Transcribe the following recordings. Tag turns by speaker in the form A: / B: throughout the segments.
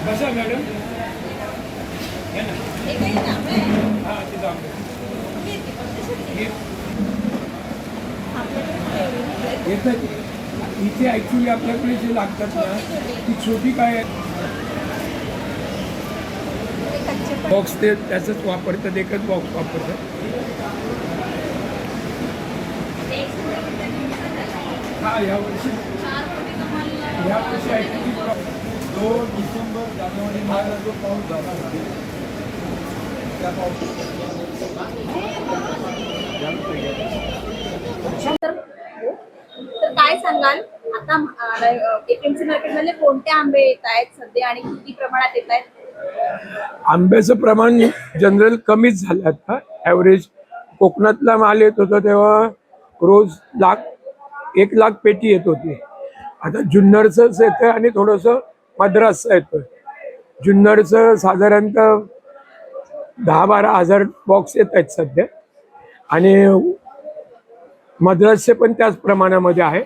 A: बसा मॅडम इथे ऍक्च्युली आपल्याकडे जे लागतात ना ती छोटी काय बॉक्स ते त्याचंच वापरतात, एकच बॉक्स वापरतात. हा यावर्षी ॲक्च्युली 2 डिसेंबर जानेवारी महिन्यात जो पाऊस झाला ना त्या
B: तर काय सांगाल आता एपीएमसी मार्केटमध्ये कोणते आंबे येत आहेत सध्या आणि किती प्रमाणात येत आहेत?
A: आंब्याचं प्रमाण जनरल कमीच झालं आता. ॲव्हरेज कोकणातला माल येत होता तेव्हा रोज 1 लाख पेटी येत होती. आता जुन्नरचंच येतं आणि थोडंसं मद्रासचं येतं. जुन्नरचं साधारणतः 10-12 हजार बॉक्स येत आहेत सध्या आणि मद्रासचे पण त्याच प्रमाणामध्ये आहे.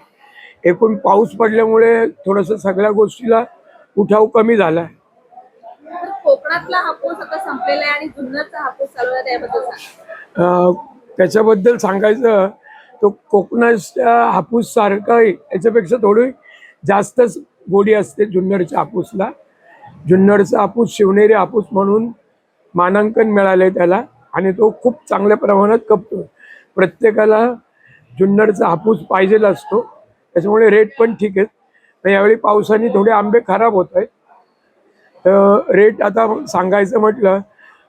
A: एकूण पाऊस पडल्यामुळे थोडंसं सगळ्या गोष्टीला उठाव कमी झाला आहे.
B: कोकणातला हापूस आता संपलेला आहे आणि जुन्नरचा हापूस चालू आहे, त्याबद्दल
A: त्याच्याबद्दल सांगायचं तो कोकणाच्या हापूस सारखा याच्यापेक्षा थोडी जास्तच गोडी असते जुन्नरच्या हापूसला. जुन्नरचा हापूस शिवनेरी हापूस म्हणून मानांकन मिळाले त्याला आणि तो खूप चांगल्या प्रमाणात खपतो. प्रत्येकाला जुन्नरचा हापूस पाहिजेला असतो, त्याच्यामुळे रेट पण ठीक आहेत. पण यावेळी पावसाने थोडे आंबे खराब होत आहेत. तर रेट आता सांगायचं म्हटलं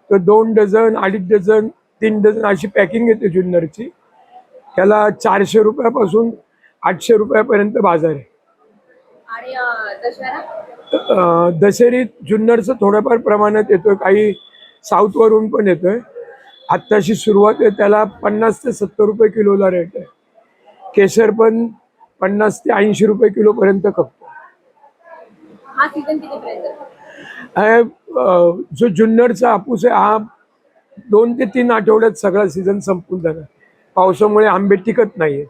A: तर 2 डझन, 2.5 डझन, 3 डझन अशी पॅकिंग येते जुन्नरची. त्याला 400 रुपयापासून 800 रुपयापर्यंत बाजार आहे.
B: आणि दशहरा
A: दशेरीत जुन्नरचं थोड्याफार प्रमाणात येतोय, काही साऊथवरून पण येतोय. आत्ताशी सुरुवात आहे, त्याला 50 ते 70 रुपये किलोला रेट आहे. केशर पण 50 ते 80 रुपये किलोपर्यंत खपतो.
B: हा सीझन कितीपर्यंत?
A: जो जुन्नरचा हापूस आहे हा 2 ते 3 आठवड्यात सगळा सीझन संपून जाणार. पावसामुळे आंबे टिकत नाहीये.